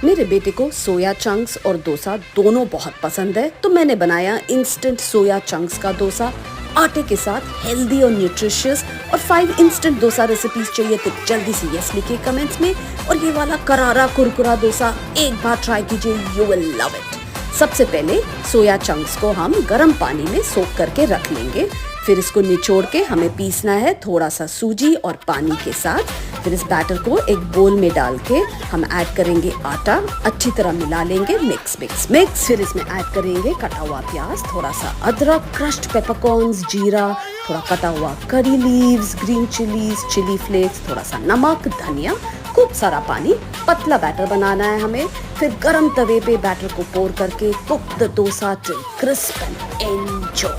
मेरे बेटे को सोया चंक्स और डोसा दोनों बहुत पसंद है, तो मैंने बनाया इंस्टेंट सोया चंक्स का डोसा आटे के साथ, हेल्दी और न्यूट्रिशियस। और 5 इंस्टेंट डोसा रेसिपीज चाहिए तो जल्दी से यस लिखिए कमेंट्स में। और ये वाला करारा कुरकुरा डोसा एक बार ट्राई कीजिए, यू विल लव इट। सबसे पहले सोया चंक्स को हम गर्म पानी में सोक करके रख लेंगे। फिर इसको निचोड़ के हमें पीसना है थोड़ा सा सूजी और पानी के साथ। फिर इस बैटर को एक बोल में डाल के हम ऐड करेंगे आटा, अच्छी तरह मिला लेंगे, मिक्स मिक्स मिक्स। फिर इसमें ऐड करेंगे कटा हुआ प्याज, थोड़ा सा अदरक, क्रश्ड पेपरकॉर्न्स, जीरा, थोड़ा कटा हुआ curry leaves, green chillies, chilli flakes, थोड़ा सा नमक, धनिया, खूब सारा पानी। पतला बैटर बनाना है हमें। फिर गरम तवे पे बैटर को पोर करके cook the dosa till crisp and enjoy.